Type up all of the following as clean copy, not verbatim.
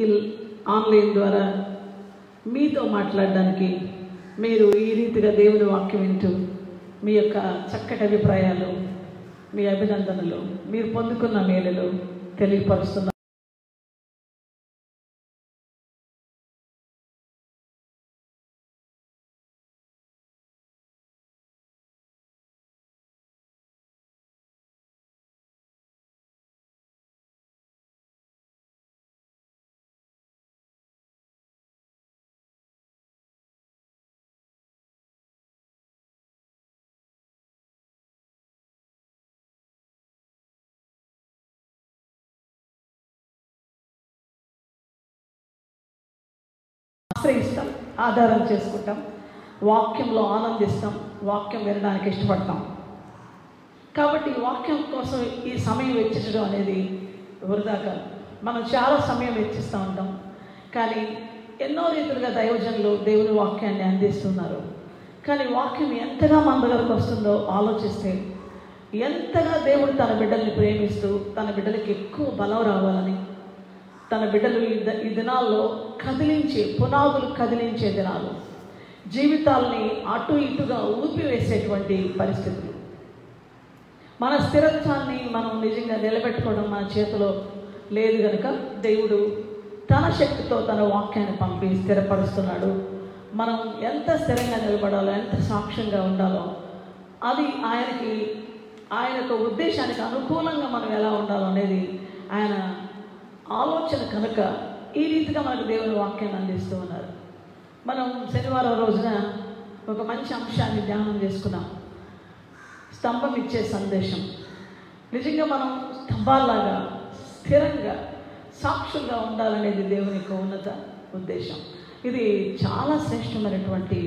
ఈ ఆన్లైన్ ద్వారా మీతో మాట్లాడడానికి మీరు ఈ రీతిగా దేవుని వాక్యం వింటూ మీ యొక్క చక్కటి అభిప్రాయాలు, మీ అభినందనలు, మీరు పొందుకున్న మేలులు తెలియపరుస్తున్నారు. ఆశ్రయిస్తాం, ఆధారం చేసుకుంటాం, వాక్యంలో ఆనందిస్తాం, వాక్యం వినడానికి ఇష్టపడతాం. కాబట్టి వాక్యం కోసం ఈ సమయం వెచ్చించడం అనేది వృధా కాదు. మనం చాలా సమయం వెచ్చిస్తూ ఉంటాం, కానీ ఎన్నో రీతులుగా దైవజనులు దేవుని వాక్యాన్ని అందిస్తున్నారు. కానీ వాక్యం ఎంతగా మన దగ్గరకు వస్తుందో ఆలోచిస్తే, ఎంతగా దేవుడు తన బిడ్డల్ని ప్రేమిస్తూ తన బిడ్డలకి ఎక్కువ బలం రావాలని, తన బిడ్డలు ఈ దినాల్లో కదిలించే పునాదులు కదిలించే దినాలు, జీవితాల్ని అటు ఇటుగా ఊపివేసేటువంటి పరిస్థితులు. మన స్థిరత్వాన్ని మనం నిజంగా నిలబెట్టుకోవడం మన చేతిలో లేదు కనుక దేవుడు తన శక్తితో తన వాక్యాన్ని పంపి స్థిరపరుస్తున్నాడు. మనం ఎంత స్థిరంగా నిలబడాలో, ఎంత సాక్ష్యంగా ఉండాలో, అది ఆయన యొక్క ఉద్దేశానికి అనుకూలంగా మనం ఎలా ఉండాలో అనేది ఆయన ఆలోచన కనుక ఈ రీతిగా మనకు దేవుని వాక్యాన్ని అందిస్తూ ఉన్నారు. మనం శనివారం రోజున ఒక మంచి అంశాన్ని ధ్యానం చేసుకున్నాం, స్తంభం ఇచ్చే సందేశం. నిజంగా మనం స్తంభాల్లాగా స్థిరంగా సాక్షులుగా ఉండాలనేది దేవుని యొక్క ఉన్నత ఉద్దేశం. ఇది చాలా శ్రేష్టమైనటువంటి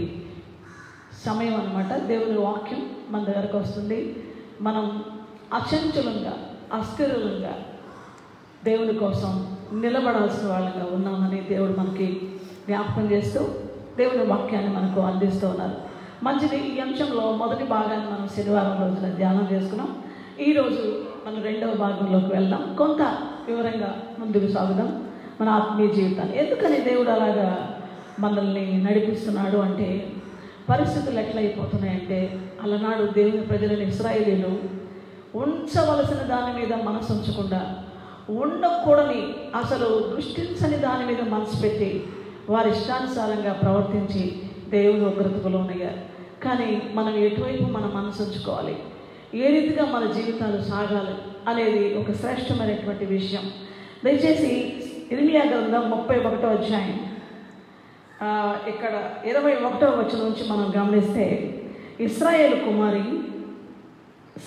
సమయం అన్నమాట. దేవుని వాక్యం మన దగ్గరకు వస్తుంది. మనం అచంచలంగా, అస్థిరంగా దేవుని కోసం నిలబడాల్సిన వాళ్ళగా ఉన్నామని దేవుడు మనకి జ్ఞాపకం చేస్తూ దేవుని వాక్యాన్ని మనకు అందిస్తూ ఉన్నారు. మంచిది. ఈ అంశంలో మొదటి భాగాన్ని మనం శనివారం రోజున ధ్యానం చేసుకున్నాం. ఈరోజు మనం రెండవ భాగంలోకి వెళ్దాం. కొంత వివరంగా ముందుకు సాగుదాం మన ఆత్మీయ జీవితాన్ని. ఎందుకని దేవుడు అలాగా మనల్ని నడిపిస్తున్నాడు అంటే, పరిస్థితులు ఎట్లయిపోతున్నాయంటే, అలనాడు దేవుని ప్రజలను ఇశ్రాయేలీయులు ఉంచవలసిన దాని మీద మనసు ఉంచకుండా, ఉండకూడని అసలు దృష్టించని దాని మీద మనసు పెట్టి వారి ఇష్టానుసారంగా ప్రవర్తించి దేవుని ఉగ్రతకు లోనయ్యారు. కానీ మనం ఎటువైపు మన మనసు ఉంచుకోవాలి, ఏ రీతిగా మన జీవితాలు సాగాలి అనేది ఒక శ్రేష్టమైనటువంటి విషయం. దయచేసి ఇర్మియా గ్రంథం 31వ అధ్యాయం ఇక్కడ 21వ వచనం నుంచి మనం గమనిస్తే, ఇశ్రాయేలు కుమారి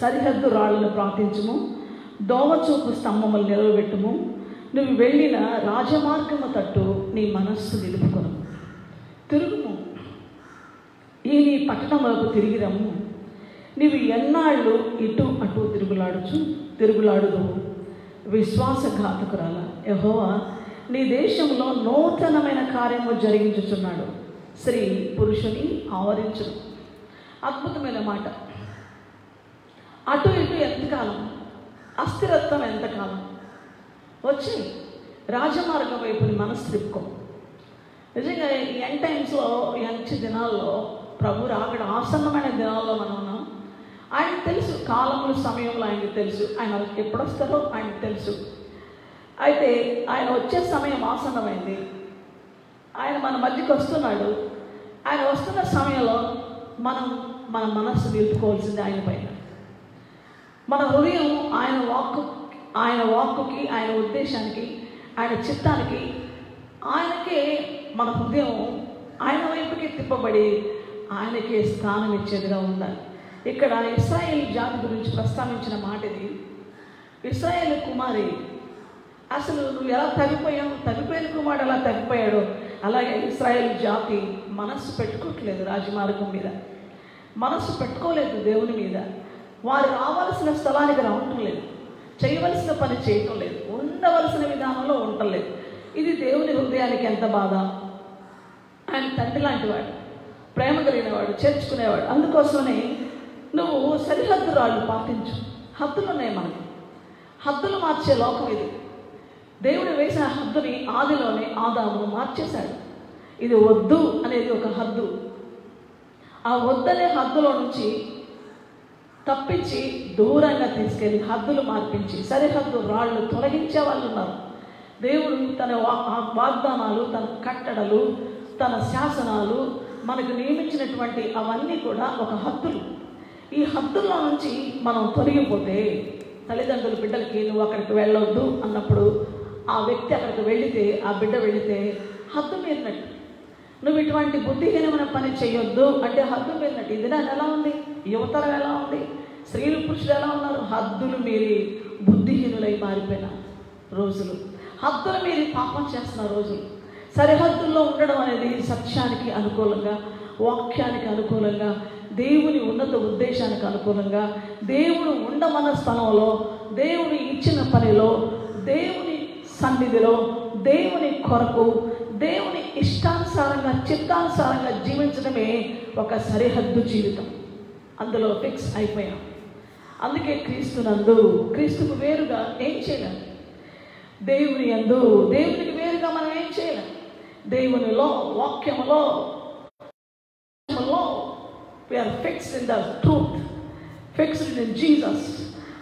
సరిహద్దు రాళ్లను ప్రార్థించుము, దోవచూపు స్తంభములు నిలవబెట్టుము, నువ్వు వెళ్ళిన రాజమార్గము తట్టు నీ మనస్సు నిలుపుకొను, తిరుగుము, ఈ నీ పట్టణములకు తిరిగి రమ్ము, నీవు ఎన్నాళ్ళు ఇటు అటు తిరుగులాడుదు విశ్వాసఘాతకురాల, యెహోవా నీ దేశంలో నూతనమైన కార్యము జరిగించుచున్నాడు, స్త్రీ పురుషుని ఆవరించును. అద్భుతమైన మాట. అటు ఇటు ఎంతకాలం, అస్థిరత్వం ఎంతకాలం, వచ్చి రాజమార్గం వైపుని మనసు తిప్పుకో. నిజంగా ఈ ఎండ్ టైమ్స్లో, ఎంచి దినాల్లో, ప్రభు రాకడ ఆసన్నమైన దినాల్లో మనం ఉన్నాం. ఆయనకు తెలుసు కాలములు, సమయంలో ఆయనకు తెలుసు, ఆయన ఎప్పుడు వస్తారో ఆయనకు తెలుసు. అయితే ఆయన వచ్చే సమయం ఆసన్నమైంది. ఆయన మన మధ్యకి వస్తున్నాడు. ఆయన వస్తున్న సమయంలో మనం మన మనస్సు నిలుపుకోవాల్సింది ఆయన పైన. మన హృదయం ఆయన వాక్కుకి, ఆయన ఉద్దేశానికి, ఆయన చిత్తానికి, ఆయనకే మన హృదయం ఆయన వైపుకి తిప్పబడి ఆయనకే స్థానం ఇచ్చేదిగా ఉండాలి. ఇక్కడ ఇశ్రాయేలు జాతి గురించి ప్రస్తావించిన మాట ఇది. ఇశ్రాయేలు కుమారి, అసలు నువ్వు ఎలా తగ్గిపోయిన కుమారుడు ఎలా తగ్గిపోయాడో అలాగే ఇశ్రాయేలు జాతి మనస్సు పెట్టుకోవట్లేదు, రాజమార్గం మీద మనస్సు పెట్టుకోలేదు, దేవుని మీద. వారు రావాల్సిన స్థలానికి రావటం లేదు, చేయవలసిన పని చేయటం లేదు, ఉండవలసిన విధానంలో ఉండలేదు. ఇది దేవుని హృదయానికి ఎంత బాధ. ఆయన తండ్రి లాంటి వాడు, ప్రేమ కలిగిన వాడు, చేర్చుకునేవాడు. అందుకోసమనే నువ్వు సరిహద్దు రాళ్ళు పాటించు. హద్దులు ఉన్నాయి మనకి, హద్దులు మార్చే లోకం ఇది. దేవుడు వేసిన హద్దుని ఆదిలోనే ఆదాము మార్చేశాడు. ఇది వద్దు అనేది ఒక హద్దు. ఆ వద్దనే హద్దులో నుంచి తప్పించి దూరంగా తీసుకెళ్ళి హద్దులు మార్పించి సరిహద్దు రాళ్ళు తొలగించే వాళ్ళు ఉన్నారు. దేవుడు తన వాగ్దానాలు, తన కట్టడలు, తన శాసనాలు మనకు నియమించినటువంటి అవన్నీ కూడా ఒక హద్దులు. ఈ హద్దుల్లో నుంచి మనం తొలగిపోతే, తల్లిదండ్రులు బిడ్డలకి నువ్వు అక్కడికి వెళ్ళొద్దు అన్నప్పుడు ఆ వ్యక్తి అక్కడికి వెళితే, ఆ బిడ్డ వెళితే హద్దు మీరినట్టు. నువ్వు ఇటువంటి బుద్ధిహీనమైన పని చేయొద్దు అంటే హద్దు మీరినట్టు. ఇది నాకు ఎలా ఉంది, యువతరం ఎలా ఉంది, స్త్రీలు పురుషులు ఎలా ఉన్నారు? హద్దులు మీరి బుద్ధిహీనులై మారిపోయిన రోజులు, హద్దులు మీరి పాపం చేస్తున్న రోజులు. సరిహద్దుల్లో ఉండడం అనేది సత్యానికి అనుకూలంగా, వాక్యానికి అనుకూలంగా, దేవుని ఉన్నత ఉద్దేశానికి అనుకూలంగా, దేవుడు ఉండమన్న స్థలంలో, దేవుడు ఇచ్చిన పనిలో, దేవుని సన్నిధిలో, దేవుని కొరకు, దేవుని ఇష్టానుసారంగా, చిత్తానుసారంగా జీవించడమే ఒక సరిహద్దు జీవితం. అందులో ఫిక్స్ అయిపోయాం. అందుకే క్రీస్తుకు వేరుగా ఏం చేయలేం. దేవుని యందు దేవునికి వేరుగా మనం ఏం చేయలేం. దేవునిలో, వాక్యములో we are fixed in the truth, fixed in Jesus.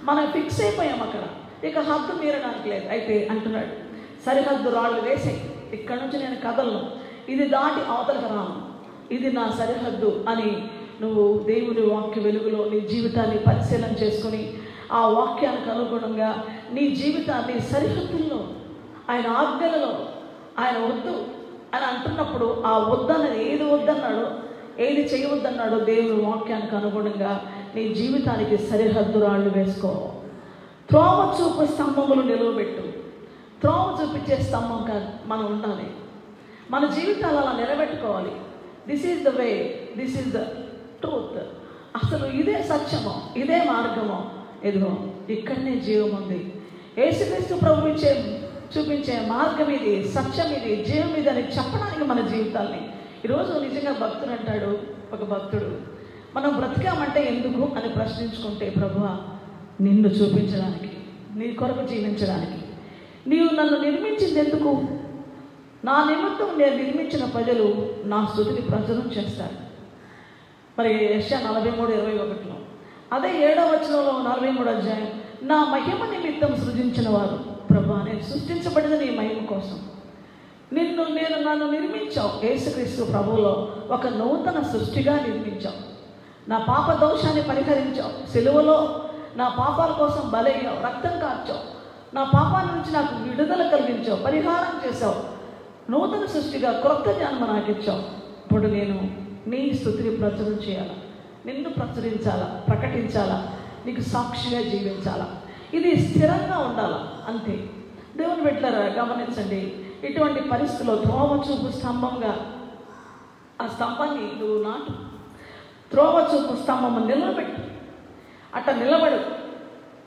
మనం ఫిక్స్ అయిపోయాం అక్కడ. ఇక హద్దు మీరడానికి లేదు. అయితే అంటున్నాడు, సరిహద్దు రాళ్ళు వేసే, ఇక్కడ నుంచి నేను కదలను, ఇది దాటి అవతలకు రాను, ఇది నా సరిహద్దు అని నువ్వు దేవుని వాక్య వెలుగులో నీ జీవితాన్ని పరిశీలన చేసుకుని ఆ వాక్యానికి అనుగుణంగా నీ జీవితాన్ని సరిహద్దుల్లో, ఆయన ఆజ్ఞలలో, ఆయన వద్దు అని అంటున్నప్పుడు ఆ వద్దన్నది ఏది వద్దన్నాడో, ఏది చేయవద్దన్నాడో దేవుని వాక్యానికి అనుగుణంగా నీ జీవితానికి సరిహద్దు రాళ్ళు వేసుకో. త్రోవ చూపు స్తంభములు నిలవబెట్టు. త్రోవ చూపించే స్తంభం కాదు మనం ఉండాలి. మన జీవితాలు అలా నిలబెట్టుకోవాలి. This is the way, this is the truth. అసలు ఇదే సత్యమో, ఇదే మార్గమో, ఎదుగో ఇక్కడనే జీవం ఉంది. యేసుక్రీస్తు ప్రభు చూపించే మార్గం ఇది, సత్యం ఇది, జీవం ఇది అని చెప్పడానికి మన జీవితాల్ని. ఈరోజు నిజంగా భక్తుడు అంటాడు, ఒక భక్తుడు, మనం బ్రతికామంటే ఎందుకు అని ప్రశ్నించుకుంటే, ప్రభువా నిన్ను చూపించడానికి, నీ కొరకు జీవించడానికి. నీవు నన్ను నిర్మించింది ఎందుకు? నా నిమిత్తం నేను నిర్మించిన ప్రజలు నా స్తుతిని ప్రచురం చేస్తారు. మరి యెషయా 43:21 అదే 7వ వచనంలో 43వ అధ్యాయం, నా మహిమ నిమిత్తం సృజించిన వారు, ప్రభువా నేను సృష్టించబడిన నీ మహిమ కోసం నన్ను నిర్మించావు. యేసుక్రీస్తు ప్రభువులో ఒక నూతన సృష్టిగా నిర్మించావు. నా పాప దోషాన్ని పరిహరించావు. సిలువలో నా పాపాల కోసం బలయ్యావు, రక్తం కార్చావు. నా పాపాల నుంచి నాకు విడుదల కలిగించావు, పరిహారం చేశావు. నూతన సృష్టిగా క్రొత్త జన్మ నాకు ఇచ్చావు. ఇప్పుడు నేను నీ స్తుతిని ప్రచురం చేయాలా, నిన్ను ప్రచురించాలా, ప్రకటించాలా, నీకు సాక్షిగా జీవించాలా. ఇది స్థిరంగా ఉండాలా, అంతే. దేవుని బిడ్డలారా గమనించండి, ఇటువంటి పరిస్థితుల్లో త్రోవ చూపు స్తంభంగా ఆ స్తంభాన్ని నువ్వు నాటు. త్రోవ చూపు స్తంభం నిలబెట్టు. అట్ట నిలబడు.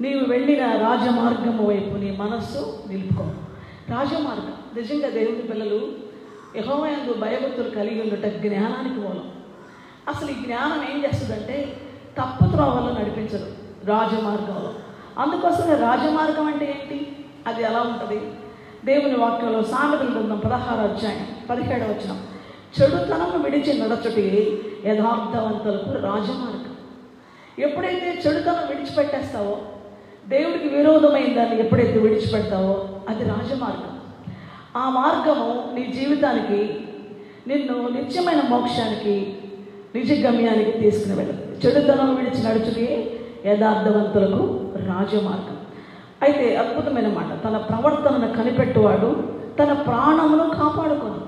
నీవు వెళ్ళిన రాజమార్గము వైపు నీ మనస్సు నిలుపుకో. రాజమార్గం నిజంగా దేవుని పిల్లలు యెహోవా యందు భయభక్తులు కలిగి ఉండట జ్ఞానానికి మూలం. అసలు ఈ జ్ఞానం ఏం చేస్తుందంటే తప్పు త్రోవలో నడిపించదు, రాజమార్గంలో. అందుకోసమే రాజమార్గం అంటే ఏంటి, అది ఎలా ఉంటుంది? దేవుని వాక్యంలో సామెతల గ్రంథం 16వ అధ్యాయం 17వ వచనం, చెడుతనము విడిచి నడచుటే యథార్థవంతులకు రాజమార్గం. ఎప్పుడైతే చెడుతనం విడిచిపెట్టేస్తావో, దేవుడికి విరోధమైన దాన్ని ఎప్పుడైతే విడిచిపెడతావో అది రాజమార్గం. ఆ మార్గము నీ జీవితానికి, నిన్ను నిత్యమైన మోక్షానికి, నిజ గమ్యానికి తీసుకుని వెళ్ళదు. చెడుతనం విడిచి నడుచుటే యథార్థవంతులకు రాజమార్గం. అయితే అద్భుతమైన మాట, తన ప్రవర్తనను కనిపెట్టువాడు తన ప్రాణమును కాపాడుకోను.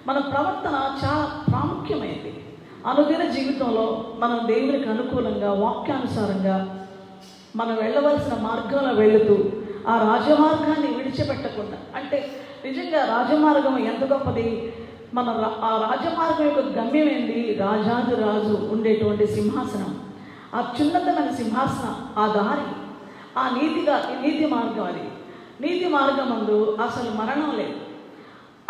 మన ప్రవర్తన చాలా ప్రాముఖ్యమైనది. అనుదిన జీవితంలో మనం దేవునికి అనుకూలంగా, వాక్యానుసారంగా మనం వెళ్ళవలసిన మార్గంలో వెళుతూ ఆ రాజమార్గాన్ని విడిచిపెట్టకుండా, అంటే నిజంగా రాజమార్గం ఎంత గొప్పది. ఆ రాజమార్గం యొక్క గమ్యం ఏంటి? రాజాది రాజు ఉండేటువంటి సింహాసనం, ఆ చున్నతమైన సింహాసనం, ఆ దారి, ఆ నీతి మార్గం. అది నీతి మార్గం అందు అసలు మరణం లేదు.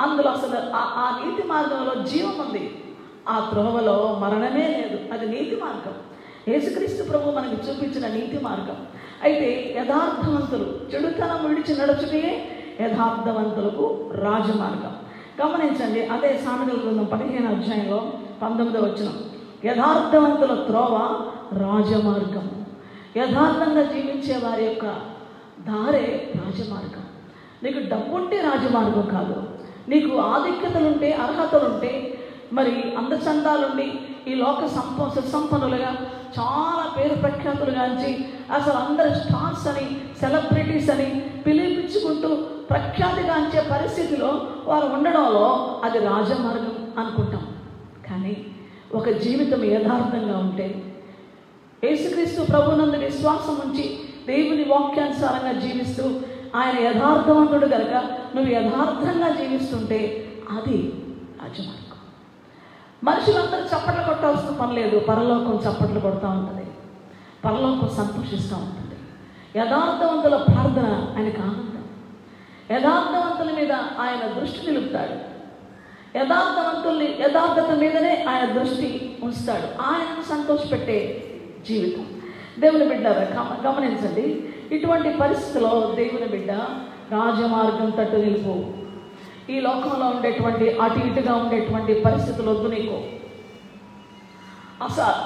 అందులో అసలు ఆ నీతి మార్గంలో జీవం ఉంది. ఆ త్రోవలో మరణమే లేదు. అది నీతి మార్గం. యేసుక్రీస్తు ప్రభు మనకి చూపించిన నీతి మార్గం. అయితే యథార్థవంతులు చెడుతనం విడిచి నడుచుటే యథార్థవంతులకు రాజమార్గం. గమనించండి, అదే సామెతల గ్రంథం 15వ అధ్యాయంలో 19వ వచనం, యథార్థవంతుల త్రోవ రాజమార్గం. యథార్థంగా జీవించే వారి యొక్క దారే రాజమార్గం. నీకు డబ్బుంటే రాజమార్గం కాదు, నీకు ఆధిక్యతలుంటే, అర్హతలుంటే, మరి అందచందాలుండి ఈ లోక సుసంపన్నులుగా చాలా పేరు ప్రఖ్యాతులుగాంచి అసలు అందరు స్టార్స్ అని, సెలబ్రిటీస్ అని పిలిపించుకుంటూ ప్రఖ్యాతిగాంచే పరిస్థితిలో వారు ఉండడంలో అది రాజమార్గం అనుకుంటాం. కానీ ఒక జీవితం యథార్థంగా ఉంటే, యేసుక్రీస్తు ప్రభునందు విశ్వాసం ఉంచి దేవుని వాక్యానుసారంగా జీవిస్తూ ఆయన యథార్థవంతుడు కనుక నువ్వు యథార్థంగా జీవిస్తుంటే అది రాజమార్గం. మనుషులందరూ చప్పట్లు కొట్టాల్సిన పని లేదు, పరలోకం చప్పట్లు కొడుతూ ఉంటుంది, పరలోకం సంతోషిస్తూ ఉంటుంది. యథార్థవంతుల ప్రార్థన ఆయనకు ఆనందం. యథార్థవంతుల మీద ఆయన దృష్టి నిలుపుతాడు, యథార్థత మీదనే ఆయన దృష్టి ఉంచుతాడు. ఆయనను సంతోషపెట్టే జీవితం. దేవుని బిడ్డ గమనించండి, ఇటువంటి పరిస్థితిలో దేవుని బిడ్డ రాజమార్గం తట్టు నిలుపు. ఈ లోకంలో ఉండేటువంటి అటు ఇటుగా ఉండేటువంటి పరిస్థితులు వద్దు నీకు.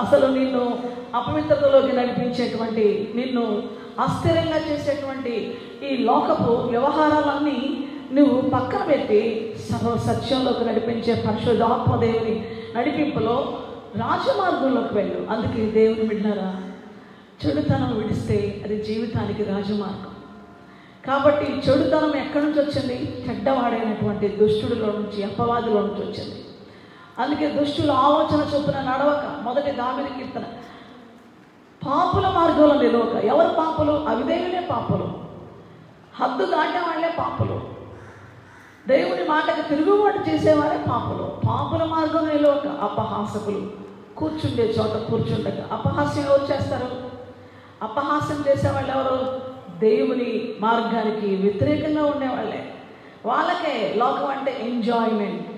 అసలు నిన్ను అపవిత్రతలోకి నడిపించేటువంటి, నిన్ను అస్థిరంగా చేసేటువంటి ఈ లోకపు వ్యవహారాలన్నీ నువ్వు పక్కన పెట్టి సత్యంలోకి నడిపించే పరిశుద్ధాత్మ దేవుని నడిపింపులో రాజమార్గంలోకి వెళ్ళు. అందుకే దేవుని బిడ్డలారా, చెడుతనం విడిస్తే అది జీవితానికి రాజమార్గం. కాబట్టి చెడుతనం ఎక్కడి నుంచి వచ్చింది? చెడ్డవాడైనటువంటి దుష్టుడిలో నుంచి, అపవాదిలో నుంచి వచ్చింది. అందుకే దుష్టుల ఆలోచన చొప్పున నడవక, మొదటి దావీదు కీర్తన, పాపుల మార్గంలో నిలవక. ఎవరు పాపులు? అవిధేయులే పాపులు, హద్దు దాటే వాళ్ళే పాపులు, దేవుని మాటకు తిరుగుబాటు చేసేవారే పాపులు. పాపుల మార్గం నిలవక, అపహాసకులు కూర్చుండే చోట కూర్చుండక. అపహాస్యం ఎవరు చేస్తారు? అపహాస్యం చేసేవాళ్ళు ఎవరు? దేవుని మార్గానికి వ్యతిరేకంగా ఉండేవాళ్ళే. వాళ్ళకే లోకం అంటే ఎంజాయ్మెంట్.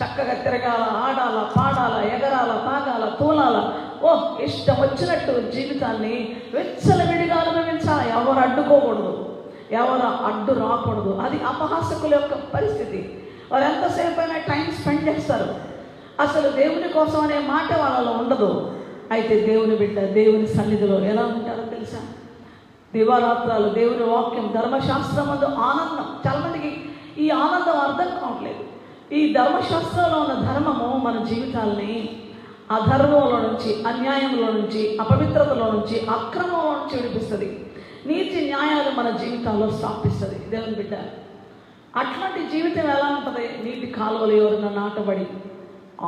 చక్కగా తిరగాల, ఆడాల, పాడాల, ఎగరాల, తాగాల, తూలాల, ఇష్టం వచ్చినట్టు జీవితాన్ని విచ్చలవిడిగా అనుభవించాలి. ఎవరు అడ్డుకోకూడదు, ఎవరు అడ్డు రాకూడదు. అది అపహాసకుల యొక్క పరిస్థితి. వారు ఎంతసేపు అయినా టైం స్పెండ్ చేస్తారు, అసలు దేవుని కోసం అనే మాట వాళ్ళలో ఉండదు. అయితే దేవుని బిడ్డ దేవుని సన్నిధిలో ఎలా ఉంటారో తెలుసా? దివారాత్రాలు దేవుని వాక్యం, ధర్మశాస్త్రం ముందు ఆనందం. చాలామందికి ఈ ఆనందం అర్థం కావట్లేదు. ఈ ధర్మశాస్త్రంలో ఉన్న ధర్మము మన జీవితాలని అధర్మంలో నుంచి, అన్యాయంలో నుంచి, అపవిత్రతలో నుంచి, అక్రమంలో నుంచి విడిపిస్తుంది. నీతి న్యాయాలు మన జీవితాల్లో స్థాపిస్తుంది. దేవుని బిడ్డ, అట్లాంటి జీవితం ఎలా ఉంటుంది? నీటి కాలువలు ఎవరైనా నాటబడి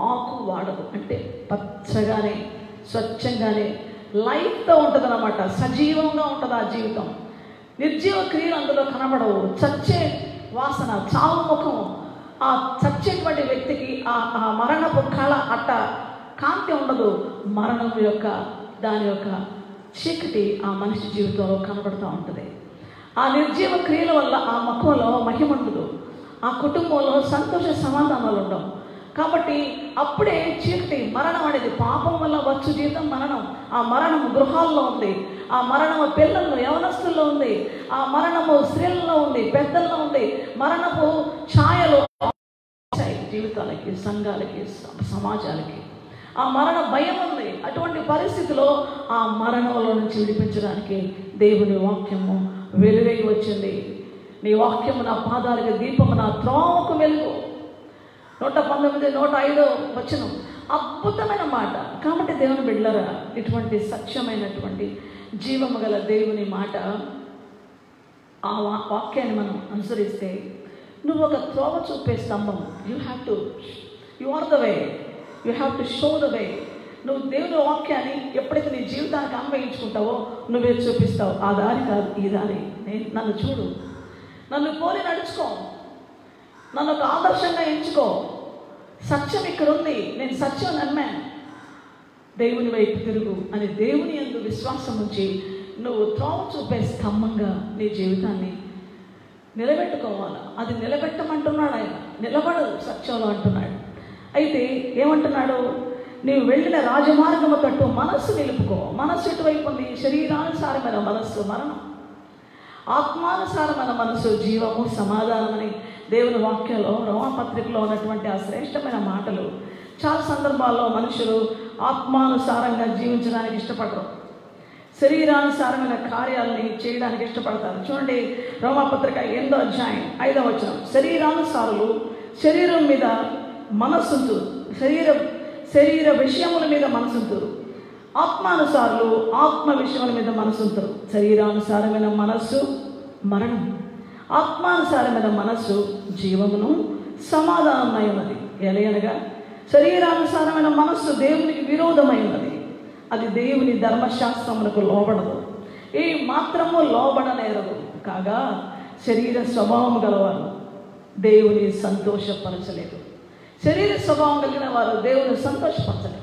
ఆకు వాడదు అంటే పచ్చగానే, స్వచ్ఛంగానే, లైఫ్తో ఉంటుంది అన్నమాట. సజీవంగా ఉంటుంది ఆ జీవితం. నిర్జీవ క్రియలు అందులో కనబడవు. చచ్చే వాసన, చావు ముఖం, ఆ చచ్చేటువంటి వ్యక్తికి ఆ మరణపు కళ అట్ట కాంతి ఉండదు. మరణం యొక్క దాని యొక్క చీకటి ఆ మనిషి జీవితంలో కనబడుతూ ఉంటుంది. ఆ నిర్జీవ క్రియల వల్ల ఆ ముఖంలో మహిమ ఉండదు, ఆ కుటుంబంలో సంతోష సమాధానాలు ఉండవు. కాబట్టి అప్పుడే చీకటి, మరణం అనేది పాపం వల్ల వచ్చు జీవితం మరణం. ఆ మరణం గృహాల్లో ఉంది, ఆ మరణము పిల్లల్లో, యవనస్తుల్లో ఉంది, ఆ మరణము స్త్రీలలో ఉంది, పెద్దల్లో ఉంది. మరణపు ఛాయలు జీవితాలకి, సంఘాలకి, సమాజాలకి ఆ మరణ భయం ఉంది. అటువంటి పరిస్థితిలో ఆ మరణంలో నుంచి విడిపించడానికి దేవుని వాక్యము వెలువెగి వచ్చింది. నీ వాక్యము నా పాదాలకు దీపము, నా త్రోవకు వెలుగు. 119, 105 వచనం అద్భుతమైన మాట. కాబట్టి దేవుని బిడ్డలారా, ఇటువంటి సత్యమైనటువంటి జీవము గల దేవుని మాట, ఆ వాక్యాన్ని మనం అనుసరిస్తే నువ్వు ఒక త్రోవ చూపే స్తంభం. You are the way, you have to show the way. నువ్వు దేవుని వాక్యాన్ని ఎప్పుడైతే నీ జీవితానికి అన్వయించుకుంటావో నువ్వే చూపిస్తావు. ఆ దారి కాదు, ఈ దారి. నన్ను చూడు, నన్ను పోలి నడుచుకో, నన్ను ఒక ఆదర్శంగా ఎంచుకో. సత్యం ఇక్కడ ఉంది, నేను సత్యం నమ్మాను, దేవుని వైపు తిరుగు అని దేవుని యందు విశ్వాసం ఉంచి నువ్వు త్రోవ చూపే స్తంభంగా నీ జీవితాన్ని నిలబెట్టుకోవాలి. అది నిలబెట్టమంటున్నాడు ఆయన, నిలబడు సత్యంలో అంటున్నాడు. అయితే ఏమంటున్నాడు? నీవు వెళ్ళిన రాజమార్గము తట్టు మనస్సు నిలుపుకో. మనస్సు ఎటువైపు ఉంది? శరీరానుసారమైన మనస్సు మరణం, ఆత్మానుసారమైన మనసు జీవము సమాధానమని దేవుని వాక్యంలో రోమాపత్రికలో ఉన్నటువంటి ఆ శ్రేష్టమైన మాటలు చాలా సందర్భాల్లో మనుషులు ఆత్మానుసారంగా జీవించడానికి ఇష్టపడరు, శరీరానుసారమైన కార్యాలని చేయడానికి ఇష్టపడతారు. చూడండి, రోమాపత్రిక 8వ అధ్యాయం 5వ వచనం, శరీరానుసారులు శరీరం మీద మనస్సుంతురు, శరీర విషయముల మీద మనసుంతురు, ఆత్మానుసారులు ఆత్మ విషయముల మీద మనసుంతురు. శరీరానుసారమైన మనస్సు మరణం, ఆత్మానుసారమైన మనస్సు జీవమును సమాధానమై ఉన్నది. ఎలయనగా శరీరానుసారమైన మనస్సు దేవునికి విరోధమై ఉన్నది, అది దేవుని ధర్మశాస్త్రములకు లోబడదు, ఈ మాత్రము లోబడనేరదు. కాగా శరీర స్వభావం గలవారు దేవుని సంతోషపరచలేదు. శరీర స్వభావం కలిగిన వారు దేవుని సంతోషపరచలేదు.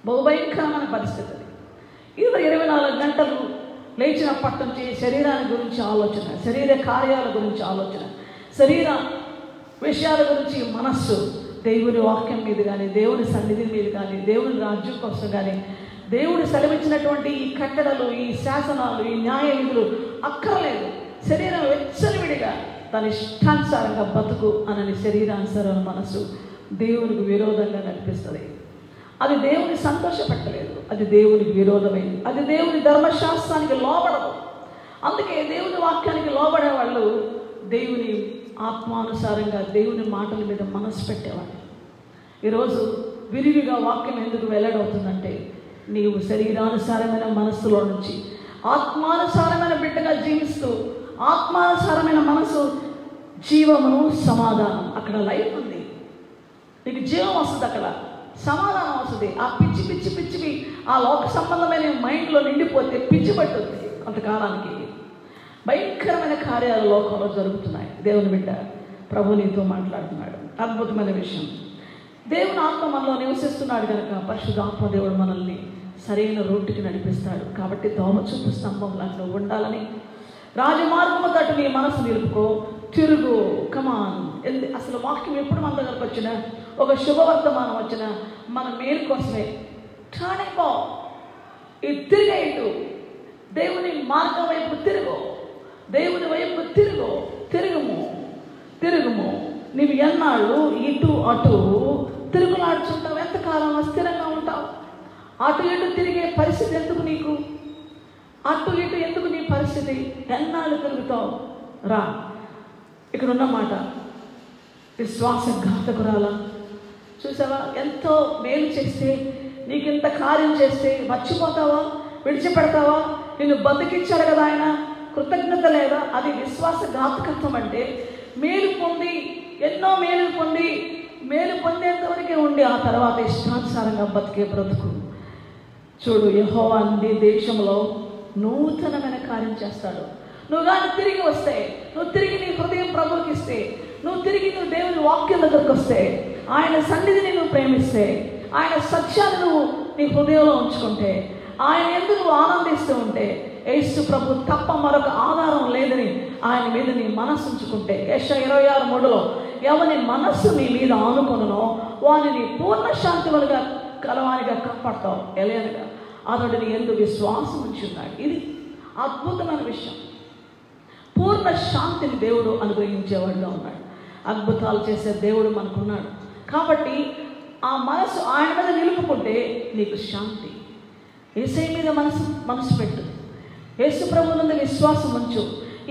బహుభయంకరమైన పరిస్థితి. 24 గంటలు లేచినప్పటి నుంచి శరీరాన్ని గురించి ఆలోచన, శరీర కార్యాల గురించి ఆలోచన, శరీర విషయాల గురించి మనస్సు దేవుని వాక్యం మీద కానీ, దేవుని సన్నిధి మీద కానీ, దేవుని రాజ్యం కోసం కానీ, దేవుడు సెలవిచ్చినటువంటి ఈ కట్టడలు, ఈ శాసనాలు, ఈ న్యాయ విధులు అక్కర్లేదు. శరీరం వెచ్చనివిడిగా తన ఇష్టానుసారంగా బతుకు అనని శరీరానుసారమైన మనసు దేవునికి విరోధంగా నడిపిస్తుంది. అది దేవుని సంతోషపెట్టలేదు, అది దేవునికి విరోధమైంది, అది దేవుని ధర్మశాస్త్రానికి లోబడదు. అందుకే దేవుని వాక్యానికి లోబడే వాళ్ళు దేవుని ఆత్మానుసారంగా దేవుని మాటల మీద మనసు పెట్టేవాళ్ళు. ఈరోజు విరివిగా వాక్యం ఎందుకు వెల్లడవుతుందంటే, నీవు శరీరానుసారమైన మనస్సులో నుంచి ఆత్మానుసారమైన బిడ్డగా జీవిస్తూ, ఆత్మానుసారమైన మనసు జీవమును సమాధానం, అక్కడ లైఫ్ ఉంది, నీకు జీవం వస్తుంది, అక్కడ సమాధానం వస్తుంది. ఆ పిచ్చి ఆ లోక సంబంధమైన మైండ్లో నిండిపోతే పిచ్చి పట్టుద్ది. కొంతకాలానికి భయంకరమైన కార్యాలు లోకంలో జరుగుతున్నాయి. దేవుని బిడ్డ ప్రభు నీతో మాట్లాడుతున్నాడు. అద్భుతమైన విషయం, దేవుని ఆత్మ మనలో నివసిస్తున్నాడు కనుక పరిశుద్ధాత్మ దేవుడు మనల్ని సరైన రూట్కి నడిపిస్తాడు. కాబట్టి దోమచూపు స్తంభం లాగా ఉండాలని, రాజమార్గము తట్టు నీ మనసు నిలుపుకో, తిరుగు, కమాన్. అసలు వాక్యం ఎప్పుడు మన దగ్గరకు వచ్చినా, ఒక శుభవర్తమానం వచ్చినా మన మేలు కోసమే. ఠాణిపో, ఈ తిరిగేటు దేవుని మార్గం వైపు తిరుగు, దేవుని వైపు తిరుగుము. నీవు ఎన్నాళ్ళు ఇటు అటు తిరుగులాడుచుంటావు? ఎంతకాలం స్థిరంగా ఉంటావు? అటు ఇటు తిరిగే పరిస్థితి ఎందుకు నీకు? అటు ఇటు ఎందుకు నీ పరిస్థితి? ఎన్నాళ్ళు తిరుగుతావు? రా, ఇక్కడ ఉన్న మాట, విశ్వాసఘాతకురాల, చూసావా? ఎంతో మేలు చేస్తే, నీకు ఇంత కార్యం చేస్తే మర్చిపోతావా? విడిచిపెడతావా? నిన్ను బతికించాడు కదా ఆయన, కృతజ్ఞత లేదా? అది విశ్వాసఘాతకత్వం. అంటే మేలు పొంది, ఎన్నో మేలు పొందేంతవరకే ఉండి ఆ తర్వాత ఇష్టానుసారంగా బతికే బ్రతుకు. చూడు, యెహోవా నీ దేశంలో నూతనమైన కార్యం చేస్తాడు. నువ్వు కానీ తిరిగి వస్తే, నువ్వు తిరిగి నీ హృదయం ప్రభువుకి ఇస్తే, నువ్వు దేవుని వాక్యం దగ్గరకు వస్తే, ఆయన సన్నిధిని నువ్వు ప్రేమిస్తే, ఆయన సత్యాన్ని నువ్వు నీ హృదయంలో ఉంచుకుంటే, ఆయన ఎందుకు నువ్వు ఆనందిస్తూ ఉంటే, యేసు ప్రభు తప్ప మరొక ఆధారం లేదని ఆయన మీద నీ మనస్సు ఉంచుకుంటే, యెషయా 26:3లో ఎవని మనస్సు నీ మీద ఆనుకొనునో వానిని పూర్ణ శాంతివలుగా కలవానిగా కాపాడతావు. ఎలయనగా అతడు నీ యందు విశ్వాసం ఉంచున్నాడు. ఇది అద్భుతమైన విషయం. పూర్ణ శాంతిని దేవుడు అనుగ్రహించేవాడుగా ఉన్నాడు. అద్భుతాలు చేసే దేవుడు మనకున్నాడు. కాబట్టి ఆ మనసు ఆయన మీద నిలుపుకుంటే నీకు శాంతి. యేసయ్య మీద మనసు పెట్టు, యేసు ప్రభువు నందు విశ్వాసం ఉంచు.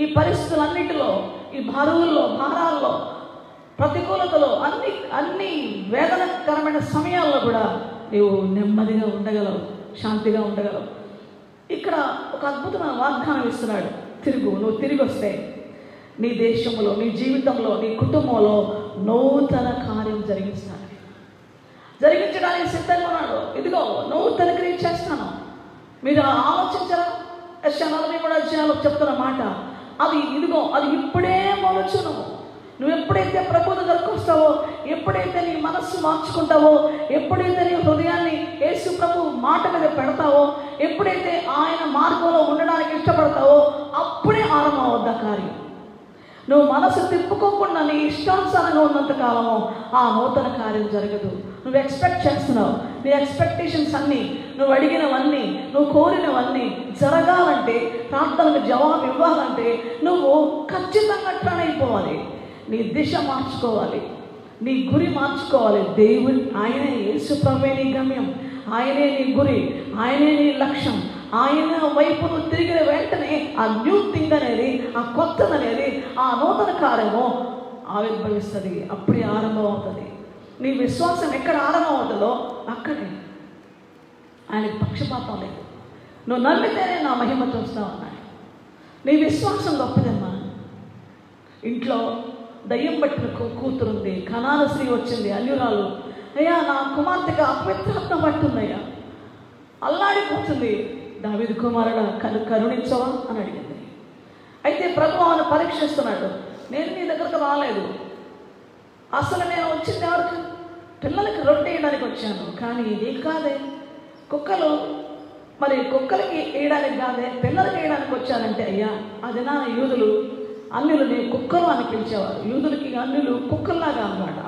ఈ పరిస్థితులన్నిటిలో, ఈ భారాల్లో, ప్రతికూలతలో, అన్ని వేదనకరమైన సమయాల్లో కూడా నీవు నెమ్మదిగా ఉండగలవు, శాంతిగా ఉండగలవు. ఇక్కడ ఒక అద్భుతమైన వాగ్దానం ఇస్తున్నాడు. నువ్వు తిరిగి వస్తే నీ దేశంలో, నీ జీవితంలో, నీ కుటుంబంలో నూతన కార్యం జరిగించడానికి సిద్ధంగా ఉన్నాడు. ఇదిగో నూతన క్రియ చేస్తాను. మీరు ఆలోచించరా? యెషయా 43 చెప్తున్న మాట అది. ఇదిగో అది ఇప్పుడే మొలచును. నువ్వు ఎప్పుడైతే ప్రభు దగ్గరకు వస్తావో, ఎప్పుడైతే నీ మనస్సు మార్చుకుంటావో, ఎప్పుడైతే నీ హృదయాన్ని యేసు ప్రభు మాట మీద పెడతావో, ఎప్పుడైతే ఆయన మార్గంలో ఉండడానికి ఇష్టపడతావో, అప్పుడే ఆరంభం అవుద్దా కార్యం. నువ్వు మనసు తిప్పుకోకుండా నీ ఇష్టానుసారంగా ఉన్నంత కాలము ఆ నూతన కార్యం జరగదు. నువ్వు ఎక్స్పెక్ట్ చేస్తున్నావు, నీ ఎక్స్పెక్టేషన్స్ అన్నీ, నువ్వు అడిగినవన్నీ, నువ్వు కోరినవన్నీ జరగాలంటే, ప్రార్థనకు జవాబు ఇవ్వాలంటే నువ్వు ఖచ్చితంగా టర్న్ అయిపోవాలి. నీ దిశ మార్చుకోవాలి, నీ గురి మార్చుకోవాలి. దేవుడు ఆయనే, యేసు ప్రభువే నీ గమ్యం, ఆయనే నీ గురి, ఆయనే నీ లక్ష్యం. ఆయన వైపు నువ్వు తిరిగిన వెంటనే ఆ న్యూ థింగ్ అనేది, ఆ కొత్తది అనేది, ఆ నూతన కార్యము ఆవిర్భవిస్తుంది. అప్పుడే ఆరంభం అవుతుంది. నీ విశ్వాసం ఎక్కడ ఆరంభం అవుతుందో అక్కడే. ఆయనకి పక్షపాతం లేదు. నువ్వు నమ్మితేనే నా మహిమ చూస్తావు అన్నాడు. నీ విశ్వాసం గొప్పదమ్మా. ఇంట్లో దయ్యం పట్టిన కూతురుంది, కనాన స్త్రీ వచ్చింది, అన్యురాలు. అయ్యా నా కుమార్తెగా అపవిత్రాత్మ పట్టుందయ్యా, అల్లాడిపోతుంది. దావీదు కుమారుడా కరుణించవా అని అడిగింది. అయితే ప్రభు ఆమెను పరీక్షిస్తున్నాడు. నేను నీ దగ్గరకు రాలేదు, అసలు నేను వచ్చింది ఎవరికి? పిల్లలకి రొట్టె వేయడానికి వచ్చాను, కానీ ఇది కాదే, కుక్కలు మరి కుక్కలకి వేయడానికి కాదే, పిల్లలకి వేయడానికి వచ్చానంటే అయ్యా అది నా యూదులు అన్యులని కుక్కలు అని పిలిచేవారు. యూదులకి అన్యులు కుక్కల్లాగా అన్నమాట.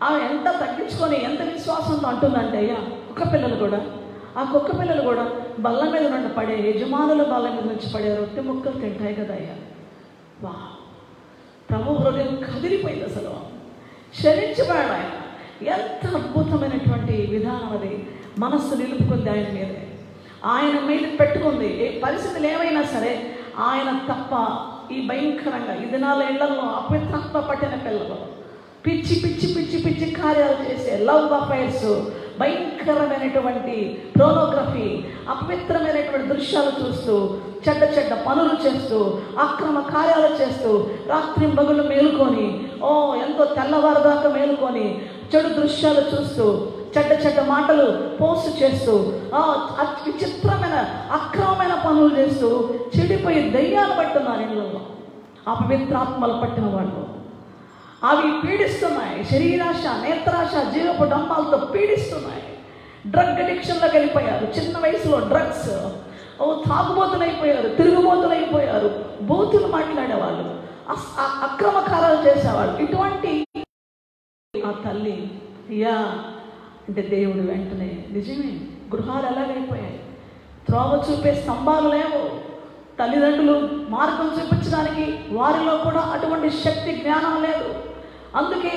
ఆమె ఎంత తగ్గించుకొని ఎంత విశ్వాసంతో అంటుందంటే అయ్యా కుక్క పిల్లలు కూడా, ఆ కుక్క పిల్లలు కూడా బల్ల మీద నుండి పడే, యజమానుల బల్ల మీద నుంచి పడే రొట్టె ముక్కలు తింటాయి కదా అయ్యా. వా, ప్రభు హృదయం కదిలిపోయింది. అసలు క్షమించబడాడు ఆయన. ఎంత అద్భుతమైనటువంటి విధానం అది. మనస్సు నిలుపుకుంది ఆయన మీదే, ఆయన మీద పెట్టుకుంది. ఏ పరిస్థితులు ఏమైనా సరే ఆయన తప్ప ఈ భయంకరంగా ఈ దినాల ఇళ్లలో అపవిత్రాత్మ పట్టిన పిల్లలు పిచ్చి పిచ్చి పిచ్చి పిచ్చి కార్యాలు చేసే లవ్ అఫైర్స్, భయంకరమైనటువంటి ప్రోనోగ్రఫీ, అపవిత్రమైనటువంటి దృశ్యాలు చూస్తూ, చెడ్డ చెడ్డ పనులు చేస్తూ, అక్రమ కార్యాలు చేస్తూ, రాత్రి పగలు మేలుకొని, ఎంతో తెల్లవారుదాకా మేలుకొని చెడు దృశ్యాలు చూస్తూ, చెడ్డ చెడ్డ మాటలు పోస్ట్ చేస్తూ, విచిత్రమైన అక్రమమైన పనులు చేస్తూ చెడిపోయి దయ్యాలు పట్టున్నారు ఇళ్ళలో. అపవిత్రాత్మలు పట్టిన వాళ్ళు అవి పీడిస్తున్నాయి. శరీరాశ, నేత్రాశ, జీవపు డంబాలతో పీడిస్తున్నాయి. డ్రగ్ అడిక్షన్లోకి వెళ్ళిపోయారు. చిన్న వయసులో డ్రగ్స్, తాగుబోతులైపోయారు, తిరుగుబోతులైపోయారు, బూతులు మాట్లాడేవాళ్ళు, అక్రమకారాలు చేసేవాళ్ళు. ఇటువంటి ఆ తల్లి అయ్యా అంటే దేవుడు వెంటనే నిజమే గృహాలు ఎలాగైపోయాయి. త్రోవ చూపే స్తంభాలు లేవు. తల్లిదండ్రులు మార్గం చూపించడానికి వారిలో కూడా అటువంటి శక్తి జ్ఞానం లేదు. అందుకే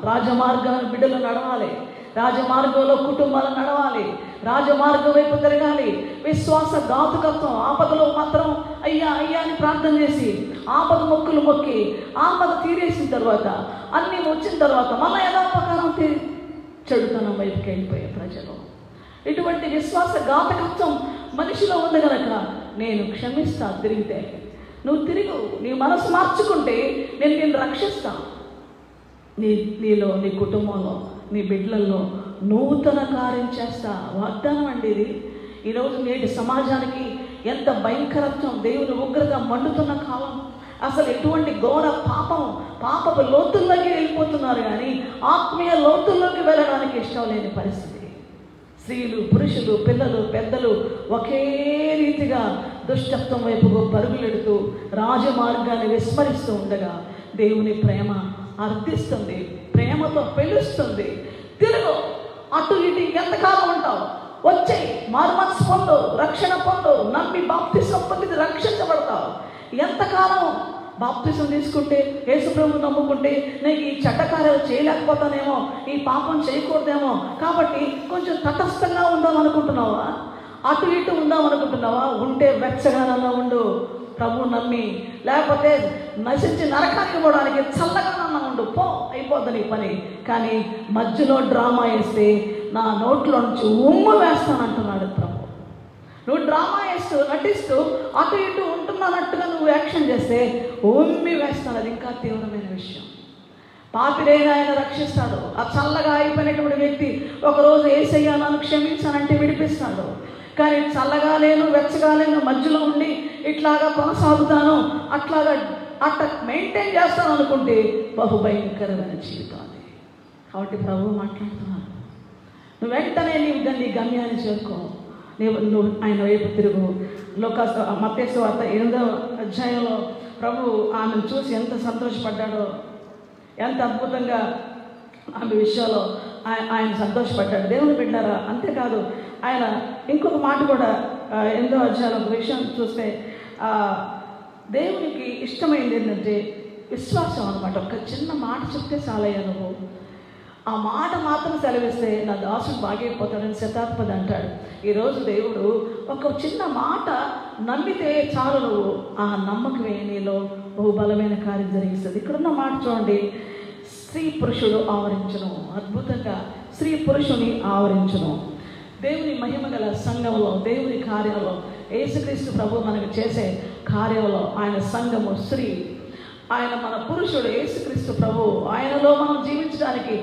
రాజమార్గాన్ని బిడ్డలు నడవాలి, రాజమార్గంలో కుటుంబాలు నడవాలి, రాజమార్గం వైపు తిరగాలి. విశ్వాస ఘాతుకత్వం, ఆపదలో మాత్రం అయ్యా అయ్యా అని ప్రార్థన చేసి ఆపద మొక్కులు మొక్కి ఆపద తీరేసిన తర్వాత అన్నీ వచ్చిన తర్వాత మళ్ళీ యథాప్రకారం చెడుతనం వైపుకి వెళ్ళిపోయే ప్రజలు. ఇటువంటి విశ్వాస ఘాతకత్వం మనిషిలో ఉంది కనుక నేను క్షమిస్తా, తిరిగితే నువ్వు తిరుగు, నీ మనసు మార్చుకుంటే నేను నిన్ను రక్షిస్తాను. నీలో, నీ కుటుంబంలో, నీ బిడ్డలలో నూతన కార్యం చేస్తా. వాగ్దానం అండి ఇది. ఈరోజు నేటి సమాజానికి ఎంత భయంకరత్వం, దేవుని ఉగ్రత మండుతున్న కాలం. అసలు ఎటువంటి ఘోర పాపపు లోతుల్లోకి వెళ్ళిపోతున్నారు, కానీ ఆత్మీయ లోతుల్లోకి వెళ్ళడానికి ఇష్టం లేని పరిస్థితి. స్త్రీలు, పురుషులు, పిల్లలు, పెద్దలు ఒకే రీతిగా దుష్టత్వం వైపుకు పరుగులెడుతూ రాజమార్గాన్ని విస్మరిస్తూ ఉండగా దేవుని ప్రేమ అర్థిస్తుంది, ప్రేమతో పిలుస్తుంది. తిరుగు, అటు ఇటు ఎంతకాలం ఉంటావు? వచ్చేయి, మారుమనసు పొందు, రక్షణ పొందు, నమ్మి బాప్తిసం పొంది రక్షించబడతావు. ఎంతకాలం బాప్తిసం తీసుకుంటే, యేసుప్రభువు నమ్ముకుంటే నేను ఈ చెడ్డ కార్యాలు చేయలేకపోతానేమో, ఈ పాపం చేయకూడదేమో, కాబట్టి కొంచెం తటస్థంగా ఉందాం అనుకుంటున్నావా? అటు ఇటు ఉందాం అనుకుంటున్నావా? ఉంటే వెచ్చగానన్నా ఉండు, ప్రభు నమ్మి. లేకపోతే నశించి నరకానికి పోవడానికి చల్లగానన్నా ఉండు, పో, అయిపోద్ది నీ పని. కానీ మధ్యలో డ్రామా వేస్తే నా నోట్లో నుంచి ఉమ్ము వేస్తానంటున్నాడు ప్రభు. నువ్వు డ్రామా వేస్తూ నటిస్తూ అటు ఇటు ఉంటున్నట్టుగా నువ్వు యాక్షన్ చేస్తే ఉమ్మి వేస్తాను. అది ఇంకా తీవ్రమైన విషయం. పాపిరైన ఆయన రక్షిస్తాడు. ఆ చల్లగా అయిపోయినటువంటి వ్యక్తి ఒకరోజు యేసయ్యా నన్ను క్షమించానంటే విడిపిస్తాడు. కానీ చల్లగా లేను, వెచ్చగా లేను, మధ్యలో ఉండి ఇట్లాగా కొనసాగుతాను, అట్లా మెయింటైన్ చేస్తాను అనుకుంటే బహుభయంకరమైన జీవితం అది. కాబట్టి ప్రభు మాట్లాడుతున్నాను, నువ్వు వెంటనే నీ గమ్యాన్ని చేరుకో. నువ్వు ఆయన వైపు తిరుగు. మత్తయి సువార్త 8వ అధ్యాయంలో ప్రభు ఆమెను చూసి ఎంత సంతోషపడ్డాడో, ఎంత అద్భుతంగా ఆమె విషయంలో ఆయన సంతోషపడ్డాడు. దేవుని బిడ్డారా, అంతేకాదు ఆయన ఇంకొక మాట కూడా 8వ అధ్యాయంలో ఒక విషయం చూస్తే దేవునికి ఇష్టమైంది ఏంటంటే విశ్వాసం అనమాట. ఒక చిన్న మాట చెప్తే చాలయ్యా నువ్వు, ఆ మాట మాత్రం సెలవిస్తే నా దాసుడు బాగైపోతాడని శతాధిపతి అంటాడు. ఈరోజు దేవుడు ఒక చిన్న మాట నమ్మితే చాలు, నువ్వు ఆ నమ్మకమే నీలో బలమైన కార్యం జరిగిస్తుంది. ఇక్కడున్న మాట చూడండి, స్త్రీ పురుషుడు ఆవరించును. అద్భుతంగా స్త్రీ పురుషుని ఆవరించును. దేవుని మహిమ గల సంఘంలో, దేవుని కార్యంలో, యేసుక్రీస్తు ప్రభు మనకు చేసే కార్యంలో ఆయన సంఘము స్త్రీ, ఆయన మన పురుషుడు యేసుక్రీస్తు ప్రభు. ఆయనలో మనం జీవించడానికి,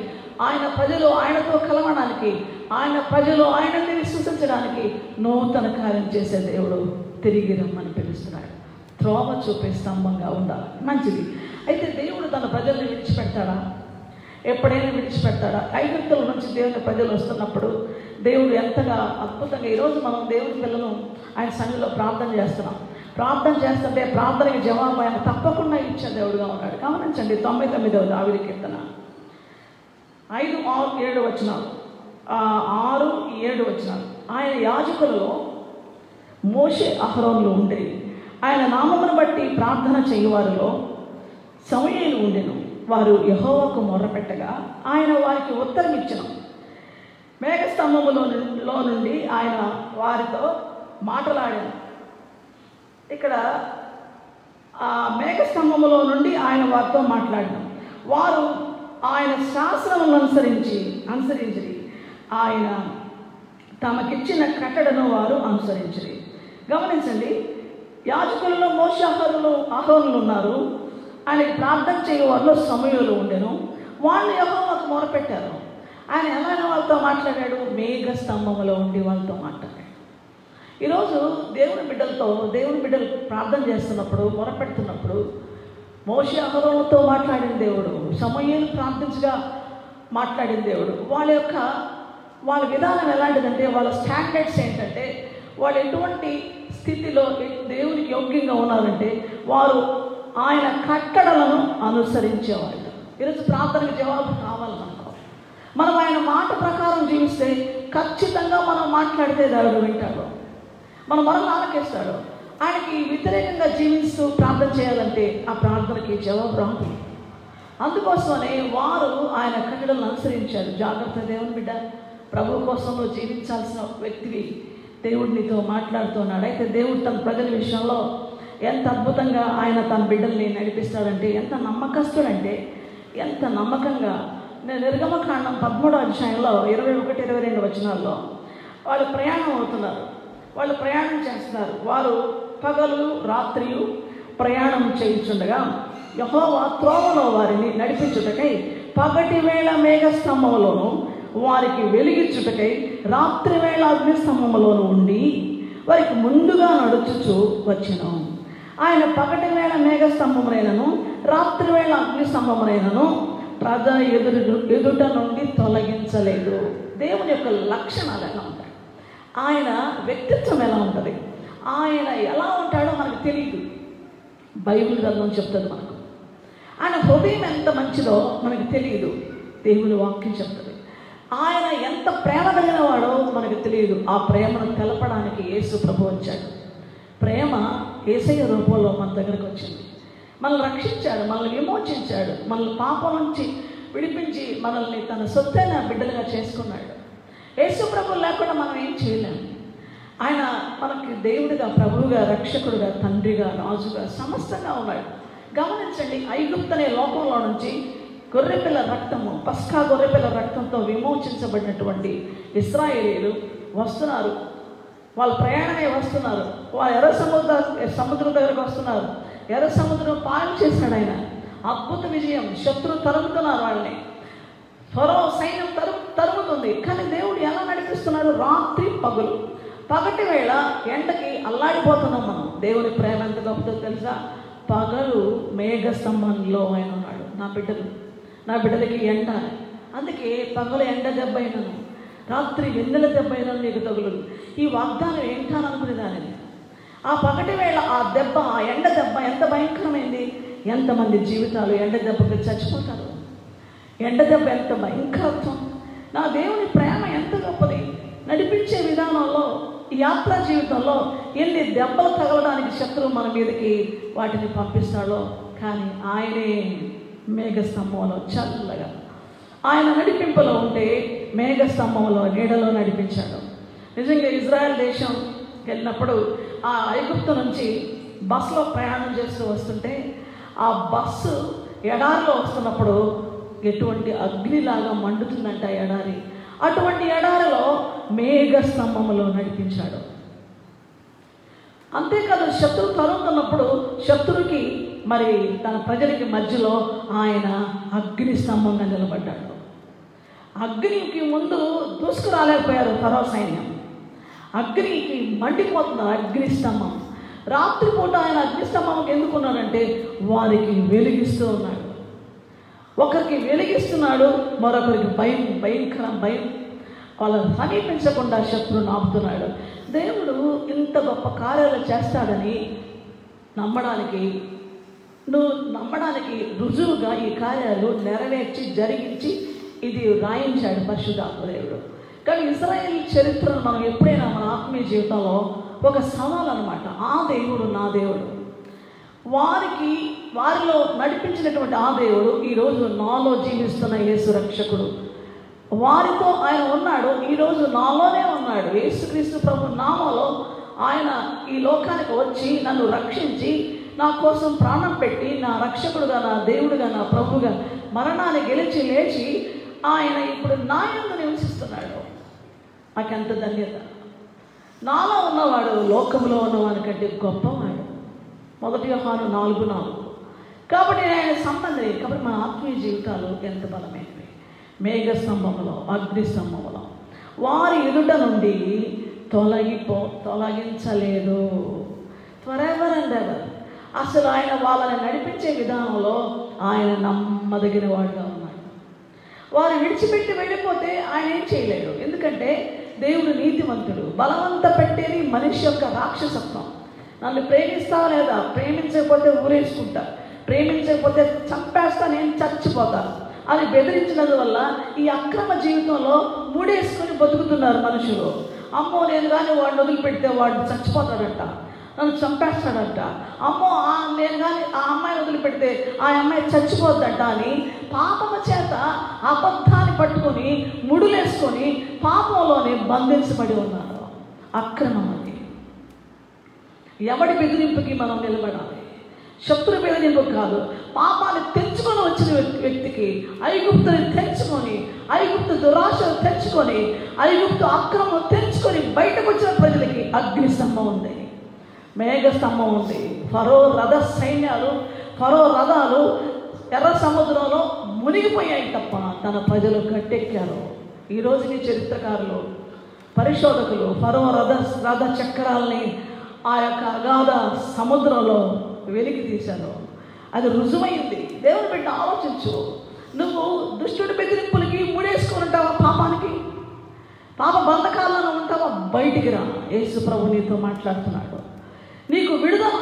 ఆయన ప్రజలు ఆయనతో కలవడానికి, ఆయన ప్రజలు ఆయనని విశ్వసించడానికి నూతన కార్యం చేసే దేవుడు తిరిగి రమ్మని పిలుస్తున్నాడు. త్రోవ చూపే స్తంభంగా ఉండాలి. మంచిది. అయితే దేవుడు తన ప్రజల్ని విడిచిపెడతాడా? ఎప్పుడైనా విడిచిపెడతాడా? ఐగుప్తుల నుంచి దేవుని ప్రజలు వస్తున్నప్పుడు దేవుడు ఎంతగా అద్భుతంగా, ఈరోజు మనం దేవుని పిల్లలు ఆయన సన్నిధిలో ప్రార్థన చేస్తున్నాం. ప్రార్థన చేస్తుంటే ప్రార్థనకి జవాబు ఆయన తప్పకుండా ఇచ్చే దేవుడుగా ఉన్నాడు. గమనించండి, 99వ దావీదు కీర్తన 5, 6, 7 వచనాలు, 6, 7 వచనాలు. ఆయన యాజకులలో మోషే అహరోనులు ఉండేవి. ఆయన నామమును బట్టి ప్రార్థన చేయువారిలో సమూయేలు ఉండెను. వారు యెహోవాకు మొర్రపెట్టగా ఆయన వారికి ఉత్తరం ఇచ్చెను. మేఘస్తంభములో నుండి ఆయన వారితో మాట్లాడాను. ఇక్కడ ఆ మేఘస్తంభములో నుండి ఆయన వారితో మాట్లాడాను. వారు ఆయన శాసనములను అనుసరించి ఆయన తమకిచ్చిన కట్టడను వారు అనుసరించిరి. గమనించండి, యాజకులలో మోషే అహరోనులు ఉన్నారు. ఆయనకి ప్రార్థన చేయు వారిలో సమూయేలు ఉండెను. వాళ్ళు యెహోవాకు మొరపెట్టారు. ఆయన ఎలాగ వాళ్ళతో మాట్లాడాడు? మేఘ స్తంభములో ఉండి వాళ్ళతో మాట్లాడాడు. ఈరోజు దేవుని బిడ్డలు ప్రార్థన చేస్తున్నప్పుడు, మొరపెడుతున్నప్పుడు మోషే అహరోనులతో మాట్లాడిన దేవుడు, సమూయేలు ప్రార్థించగా మాట్లాడిన దేవుడు. వాళ్ళ విధానం ఎలాంటిదంటే, వాళ్ళ స్టాండర్డ్స్ ఏంటంటే, వాళ్ళు ఎటువంటి స్థితిలో దేవునికి యోగ్యంగా ఉన్నారంటే వారు ఆయన కట్టడలను అనుసరించేవాళ్ళు. ఈరోజు ప్రార్థనకు జవాబు కావాలనుకో, మనం ఆయన మాట ప్రకారం జీవిస్తే ఖచ్చితంగా మనం మాట్లాడితే దేవుడు వింటాడు, మనం మనల్ని ఆలకిస్తాడు. ఆయనకి వ్యతిరేకంగా జీవిస్తూ ప్రార్థన చేయాలంటే ఆ ప్రార్థనకి జవాబు రాదు. అందుకోసమనే వారు ఆయన కట్టడలను అనుసరించారు. జాగ్రత్త దేవుని బిడ్డ, ప్రభు కోసం నువ్వు జీవించాల్సిన వ్యక్తివి. దేవుడు నీతో మాట్లాడుతున్నాడు. అయితే దేవుడు తన ప్రజల విషయంలో ఎంత అద్భుతంగా ఆయన తన బిడ్డల్ని నడిపిస్తాడంటే, ఎంత నమ్మకస్తుడంటే, ఎంత నమ్మకంగా. నిర్గమకాండం 13వ అధ్యాయంలో 21, 22 వచనాల్లో వాళ్ళు ప్రయాణం అవుతున్నారు. వాళ్ళు ప్రయాణం చేస్తున్నారు. వారు పగలు రాత్రియు ప్రయాణం చేయించుండగా యెహోవా త్రోవలో వారిని నడిపించుటకై పగటి వేళ మేఘస్తంభంలోను వారికి వెలిగించుటకై రాత్రి వేళ అగ్నిస్తంభంలోను ఉండి వారికి ముందుగా నడుచుచు వచ్చెను. ఆయన పగటి వేళ మేఘస్తంభమునైనను రాత్రి వేళ అగ్నిస్తంభమునైనను ప్రజల ఎదుట నుండి తొలగించలేదు. దేవుని యొక్క లక్షణాలు ఎలా ఉంటాయి, ఆయన వ్యక్తిత్వం ఎలా ఉంటుంది, ఆయన ఎలా ఉంటాడో మనకు తెలియదు. బైబిల్ గ్రంథం చెప్తుంది మనకు. ఆయన హృదయం ఎంత మంచిదో మనకు తెలియదు, దేవుని వాక్యం చెప్తుంది. ఆయన ఎంత ప్రేమ కలిగిన వాడో మనకు తెలియదు. ఆ ప్రేమను తెలపడానికి యేసు ప్రభు వచ్చాడు. ప్రేమ యేసయ్య రూపంలో మన దగ్గరకు వచ్చింది. మనల్ని రక్షించాడు, మనల్ని విమోచించాడు, మనల్ని పాపం నుంచి విడిపించి మనల్ని తన సొత్తైన బిడ్డలుగా చేసుకున్నాడు. యేసు ప్రభు లేకుండా మనం ఏం చేయలేము. ఆయన మనకి దేవుడిగా, ప్రభువుగా, రక్షకుడుగా, తండ్రిగా, రాజుగా, సమస్తంగా ఉన్నాడు. గమనించండి, ఐగుప్తు అనే లోకంలో నుంచి గొర్రెపిల్ల రక్తము, పస్కా గొర్రెపిల్ల రక్తంతో విమోచించబడినటువంటి ఇశ్రాయేలీయులు వస్తున్నారు. వాళ్ళు ప్రయాణమే వస్తున్నారు. వాళ్ళు ఎర్ర సముద్రం దగ్గరకు వస్తున్నారు. ఎర్ర సముద్రం పాలన చేశాడు ఆయన. అద్భుత విజయం. శత్రువు తరుగుతున్నారు వాళ్ళని. ఫరో సైన్యం తరుగుతుంది. కానీ దేవుడు ఎలా నడిపిస్తున్నాడు? రాత్రి పగలు. పగటి వేళ ఎండకి అల్లాడిపోతున్నాం మనం. దేవుని ప్రేమ ఎంత గొప్పదో తెలుసా? పగలు మేఘస్తంభంలో ఆయన ఉన్నాడు. నా బిడ్డలకి ఎండ. అందుకే పగలు ఎండ దెబ్బ అయినను, రాత్రి వెన్నెల దెబ్బ అయినను నీకు తగులు. ఈ వాగ్దానం ఏంటాననుకునేదాన్ని. ఆ పగటి వేళ ఆ దెబ్బ, ఆ ఎండ దెబ్బ ఎంత భయంకరమైంది. ఎంతమంది జీవితాలు ఎండ దెబ్బకి చచ్చిపోతారు. ఎండ దెబ్బ ఎంత భయంకరత్వం. నా దేవుని ప్రేమ ఎంత గొప్పది. నడిపించే విధానంలో, యాత్రా జీవితంలో ఎన్ని దెబ్బలు తగలడానికి శత్రువు మన మీదకి వాటిని పంపిస్తాడో, కానీ ఆయనే మేఘస్తంభంలో చల్లగా, ఆయన నడిపింపులో ఉంటే మేఘస్తంభంలో నీడలో నడిపించాడు. నిజంగా ఇజ్రాయెల్ దేశం వెళ్ళినప్పుడు ఆ ఐగుప్తు నుంచి బస్సులో ప్రయాణం చేస్తూ వస్తుంటే ఆ బస్సు ఎడారిలో వస్తున్నప్పుడు ఎటువంటి అగ్నిలాగా మండుతుందంట ఎడారి. అటువంటి ఎడారిలో మేఘస్తంభంలో నడిపించాడు. అంతేకాదు, శత్రువు తరుముతున్నప్పుడు శత్రువుకి మరి తన ప్రజలకి మధ్యలో ఆయన అగ్ని స్తంభంగా నిలబడ్డాడు. అగ్నికి ముందు దూసుకురాలేకపోయారు ఫరో సైన్యం. అగ్నికి మండిపోతున్న అగ్నిస్తంభం. రాత్రిపూట ఆయన అగ్నిస్తంభంకి ఎందుకున్నాడంటే వారికి వెలిగిస్తూ ఉన్నాడు. ఒకరికి వెలిగిస్తున్నాడు, మరొకరికి భయం, భయంకర భయం. వాళ్ళని సమీపించకుండా శత్రువును ఆపుతున్నాడు. దేవుడు ఇంత గొప్ప కార్యాలు చేస్తాడని నమ్మడానికి రుజువుగా ఈ కార్యాలు నెరవేర్చి జరిగించి ఇది రాయించాడు పరిశుద్ధాత్మ దేవుడు. కానీ ఇశ్రాయేల్ చరిత్రను మనం ఎప్పుడైనా మన ఆత్మీయ జీవితంలో ఒక సవాల్ అనమాట. ఆ దేవుడు నా దేవుడు, వారిలో నడిపించినటువంటి ఆ దేవుడు ఈరోజు నాలో జీవిస్తున్న యేసు రక్షకుడు. వారితో ఆయన ఉన్నాడు, ఈరోజు నాలోనే ఉన్నాడు. యేసుక్రీస్తు ప్రభు నామలో ఆయన ఈ లోకానికి వచ్చి నన్ను రక్షించి నా కోసం ప్రాణం పెట్టి నా రక్షకుడుగా, నా దేవుడుగా, నా ప్రభుగా మరణాన్ని గెలిచి లేచి ఆయన ఇప్పుడు నా యందు నివసిస్తున్నాడు. నాకెంత ధన్యత. నాలో ఉన్నవాడు లోకంలో ఉన్నవాడి కంటే గొప్పవాడు. 1 యోహాను 4:4. కాబట్టి ఆయన సంబంధి. కాబట్టి మన ఆత్మీయ జీవితాలు ఎంత బలమైనవి. మేఘస్తంభంలో, అగ్నిస్తంభంలో వారి ఎదుట నుండి తొలగించలేదు. Forever and ever. అసలు ఆయన వాళ్ళని నడిపించే విధానంలో ఆయన నమ్మదగిన వాడుగా ఉన్నాడు. వారు విడిచిపెట్టి వెళ్ళిపోతే ఆయన ఏం చేయలేడు. ఎందుకంటే దేవుడు నీతిమంతుడు. బలవంత పెట్టేది మనిషి యొక్క రాక్షసత్వం. నన్ను ప్రేమిస్తావా లేదా, ప్రేమించకపోతే ఊరేసుకుంటా, ప్రేమించకపోతే చంపేస్తా, నేను చచ్చిపోతాను అని బెదిరించినందు వల్ల ఈ అక్రమ జీవితంలో మూడేసుకొని బతుకుతున్నారు మనుషులు. అమ్మో నేను కానీ వాడిని వదిలిపెడితే వాడు చచ్చిపోతాడంట, నన్ను చంపేస్తాడంట, అమ్మో నేను కానీ ఆ అమ్మాయిని వదిలిపెడితే ఆ అమ్మాయి చచ్చిపోద్దంట అని పాపము చేత అబద్ధాన్ని పట్టుకొని ముడులేసుకొని పాపంలోనే బంధించబడి ఉన్నారు. అక్రమం అది. ఎవడి బెదిరింపుకి మనం నిలబడాలి. శత్రు బెదిరింపు కాదు. పాపాన్ని తెంచుకొని వచ్చిన వ్యక్తికి, ఐగుప్తుని తెంచుకొని, ఐగుప్తు దురాశను తెంచుకొని, ఐగుప్తు అక్రమం తెంచుకొని బయటకు వచ్చిన ప్రజలకి అగ్నిస్తంభం ఉంది, మేఘస్తంభం ఉంది. ఫరో రథాలు ఎర్ర సముద్రంలో మునిగిపోయాయి తప్ప తన ప్రజలు గట్టెక్కారు. ఈ రోజుకి చరిత్రకారులు, పరిశోధకులు ఫరో రథ చక్రాలని ఆ యొక్క అగాధ సముద్రంలో వెలికి తీశారు. అది రుజువైంది. దేవుని బిడ్డ ఆలోచించు. నువ్వు దుష్టుడి బెదిరింపులకి ముడేసుకొని ఉంటావా? పాపానికి, పాప బంధకాలను ఉంటావా? బయటికి రా. యేసు ప్రభు నీతో మాట్లాడుతున్నాడు. నీకు విడుదల.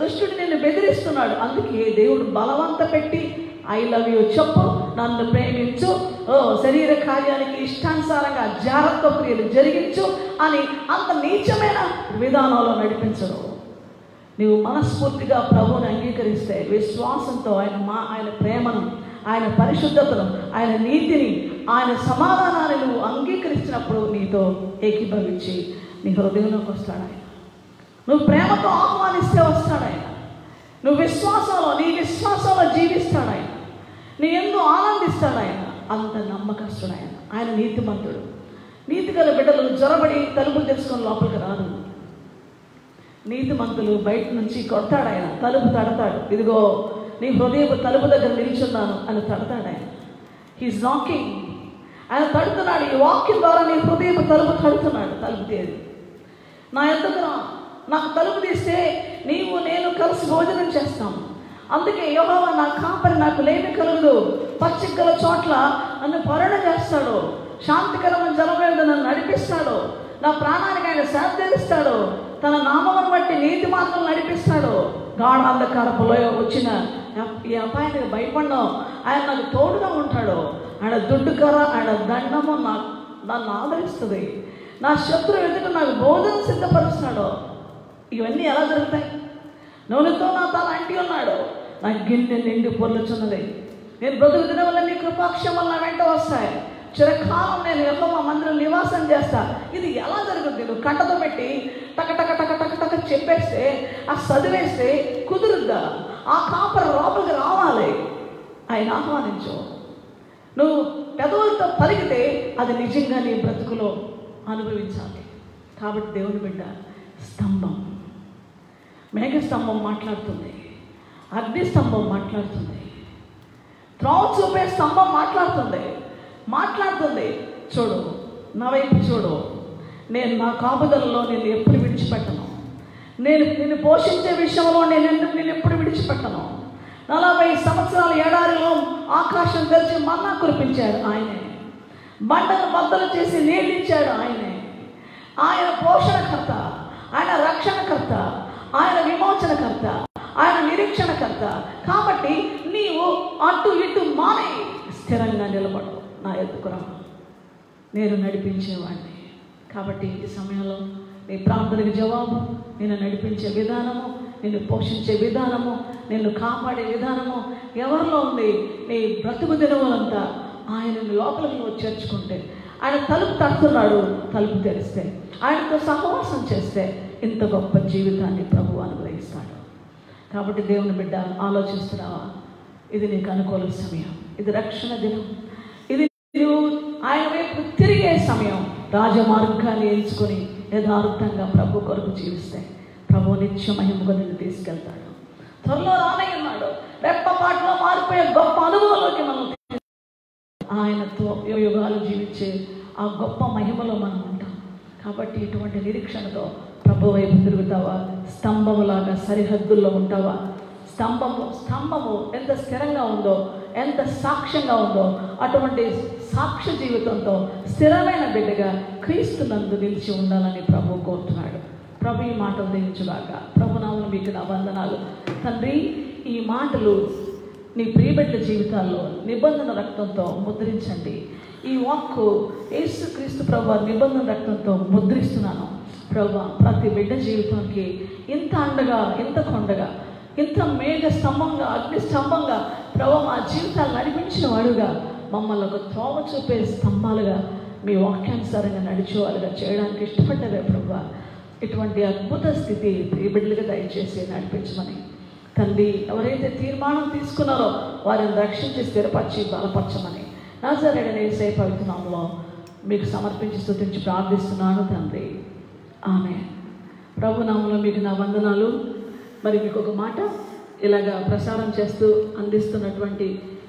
దుష్టుడు నిన్ను బెదిరిస్తున్నాడు. అందుకే దేవుడు బలవంత పెట్టి ఐ లవ్ యూ చెప్పు, నన్ను ప్రేమించు, శరీర కార్యానికి ఇష్టానుసారంగా జాగ్రత్త క్రియలు జరిగించు అని అంత నీచమైన విధానంలో నడిపించడు. నీవు మనస్ఫూర్తిగా ప్రభువుని అంగీకరిస్తే, విశ్వాసంతో ఆయన ప్రేమను, ఆయన పరిశుద్ధతను, ఆయన నీతిని, ఆయన సమాధానాన్ని నువ్వు అంగీకరించినప్పుడు నీతో ఏకీభవించి నీ హృదయంలోకి వస్తాడు ఆయన. నువ్వు ప్రేమతో ఆహ్వానిస్తే వస్తాడు ఆయన. నువ్వు నీ విశ్వాసంలో జీవిస్తాడు ఆయన. నీ ఎందు ఆనందిస్తాడు ఆయన. అంత నమ్మకస్తుడు ఆయన. ఆయన నీతిమంతుడు. నీతి గల బిడ్డలు జ్వరబడి తలుపులు తెచ్చుకొని లోపలికి రాదు. నీతిమంతులు బయట నుంచి కొడతాడు ఆయన. తలుపు తడతాడు. ఇదిగో నీ హృదయపు తలుపు దగ్గర నిల్చున్నాను అని తడతాడు ఆయన. He's knocking. ఆయన తడుతున్నాడు. ఈ వాక్యం ద్వారా నీ హృదయపు తలుపు తడుతున్నాడు. తలుపు తీయదు. నా ఎద్దుకు రా, నాకు తలుపు తీస్తే నీవు నేను కలిసి భోజనం చేస్తాం. అందుకే యెహోవా నా కాపరి, నాకు లేమి కలుగుదు. పచ్చిక గల చోట్ల నన్ను పరణ చేస్తాడు. శాంతికరమైన జలవేళ నన్ను నడిపిస్తాడు. నా ప్రాణానికి ఆయన శాంతిస్తాడు. తన నామమును బట్టి నీతి మార్గం నడిపిస్తాడు. గాఢాంధకారపులో వచ్చిన ఈ అపాయానికి భయపడ్డాం. ఆయన నాకు తోడుగా ఉంటాడు. ఆయన దుడ్డుకర, ఆయన దండము నన్ను ఆదరిస్తుంది. నా శత్రువు ఎదుట నాకు భోజనం సిద్ధపరుస్తున్నాడు. ఇవన్నీ ఎలా జరుగుతాయి? నూనెతో నా తల అంటి ఉన్నాడు. నా గిన్నె నిండి పొర్లుచున్నది. నేను బ్రతుకు దిన వల్ల నీ కృపాక్షేమాలు నా వెంట వస్తాయి. చిరకాలం నేను యెహోవా మందిరం నివాసం చేస్తా. ఇది ఎలా జరుగుతుంది? నువ్వు కంటతో పెట్టి టక టక టక టక టక చెప్పేస్తే, ఆ చదివేస్తే కుదురుద్దా? ఆ కాపర లోపలికి రావాలి. ఆయన ఆహ్వానించు. నువ్వు పెదవులతో పలికితే అది నిజంగా నీ బ్రతుకులో అనుభవించాలి. కాబట్టి దేవుని బిడ్డ, స్తంభం, మేఘస్తంభం మాట్లాడుతుంది, అగ్ని స్తంభం మాట్లాడుతుంది, త్రోవ చూపే స్తంభం మాట్లాడుతుంది. చూడు, నా వైపు చూడు, నేను నా కాపుదలలో నేను ఎప్పుడు విడిచిపెట్టను. నిన్ను పోషించే విషయంలో నేను ఎప్పుడు విడిచిపెట్టను. 40 సంవత్సరాల ఎడారిలో ఆకాశం తెరిచి మన్నా కురిపించాడు ఆయనే. బండను బద్దలు చేసి నీళ్ళిచ్చాడు ఆయనే. ఆయన పోషణకర్త, ఆయన రక్షణకర్త, ఆయన విమోచనకర్త, ఆయన నిరీక్షణకర్త. కాబట్టి నీవు అటు ఇటు మానే స్థిరంగా నిలబడు. నా ఎదుకురా, నేను నడిపించేవాడిని. కాబట్టి ఈ సమయంలో నీ ప్రార్థనకి జవాబు, నేను నడిపించే విధానము, నిన్ను పోషించే విధానము, నిన్ను కాపాడే విధానము ఎవరిలో ఉంది? నీ బ్రతుకు దినములంతా ఆయనను లోపలికి నువ్వు చేర్చుకుంటే, ఆయన తలుపు తడుతున్నాడు, తలుపు తెరిస్తే, ఆయనతో సహవాసం చేస్తే ఇంత గొప్ప జీవితాన్ని ప్రభువు అనుగ్రహిస్తాడు. కాబట్టి దేవుని బిడ్డ, ఆలోచిస్తున్నావా? ఇది నీకు అనుకూల సమయం, ఇది రక్షణ దినం, ఇది నువ్వు ఆయన వైపు తిరిగే సమయం. రాజమార్గాన్ని ఎంచుకొని యథార్థంగా ప్రభు కొరకు జీవిస్తే ప్రభు నిత్య మహిమగా నిన్ను తీసుకెళ్తాడు. త్వరలో రానయ్యున్నాడు. రెప్పపాటులో మారిపోయే గొప్ప అనుభవంలోకి మనం ఆయనతో యుగాలు జీవించే ఆ గొప్ప మహిమలో మనం ఉంటాం. కాబట్టి ఇటువంటి నిరీక్షణతో ప్రభు వైపు తిరుగుతావా? స్తంభములాగా సరిహద్దుల్లో ఉంటావా? స్తంభము ఎంత స్థిరంగా ఉందో, ఎంత సాక్ష్యంగా ఉందో, అటువంటి సాక్ష్య జీవితంతో స్థిరమైన బిడ్డగా క్రీస్తు నందు నిలిచి ఉండాలని ప్రభు కోరుతున్నాడు. ప్రభు ఈ మాటలు దీవించుగాక. ప్రభునామమున మీకు నా వందనాలు. తండ్రి, ఈ మాటలు నీ ప్రియబిడ్డ జీవితాల్లో నిబంధన రక్తంతో ముద్రించండి. ఈ వాక్కు యేసుక్రీస్తు ప్రభు నిబంధన రక్తంతో ముద్రిస్తున్నాను. ప్రభు, ప్రతి బిడ్డ జీవితానికి ఇంత అండగా, ఇంత కొండగా, ఇంత మేఘ స్తంభంగా, అగ్ని స్తంభంగా ప్రభు మా జీవితాలు నడిపించిన వాడుగా, మమ్మల్ని ఒక త్రోవ చూపే స్తంభాలుగా, మీ వాక్యానుసారంగా నడిచేవాళ్ళుగా చేయడానికి ఇష్టపడ్డవే ప్రభు. ఇటువంటి అద్భుత స్థితి ప్రియబిడ్డలుగా దయచేసి నడిపించమని తండ్రి, ఎవరైతే తీర్మానం తీసుకున్నారో వారిని రక్షించి స్థిరపరిచి బలపరచమని నజరేయుడైన యేసయ్య పవిత్ర నామములో మీకు సమర్పించి స్తుతించి ప్రార్థిస్తున్నాను తండ్రి. ఆమేన్. ప్రభు నామములో మీకు నా వందనాలు. మరి మీకు ఒక మాట, ఇలాగా ప్రసారం చేస్తూ అందిస్తున్నటువంటి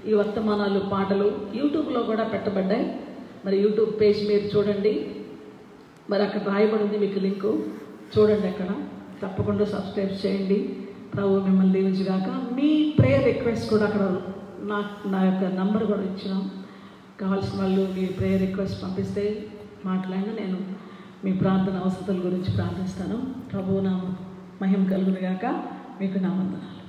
ఈ వర్తమానాలు, పాటలు యూట్యూబ్లో కూడా పెట్టబడ్డాయి. మరి యూట్యూబ్ పేజ్ మీరు చూడండి. మరి అక్కడ రాయబడింది మీకు లింకు, చూడండి. అక్కడ తప్పకుండా సబ్స్క్రైబ్ చేయండి. ప్రభు మిమ్మల్ని దీవించుగాక. మీ ప్రేయర్ రిక్వెస్ట్ కూడా అక్కడ నా యొక్క నంబర్ కూడా ఇచ్చినాం. కావాల్సిన వాళ్ళు మీ ప్రేయర్ రిక్వెస్ట్ పంపిస్తే మాట్లాడినా నేను మీ ప్రార్థన అవసరాల గురించి ప్రార్థిస్తాను. ప్రభువు నా మహిమ కలుగునుగాక. మీకు నా వందనాలు.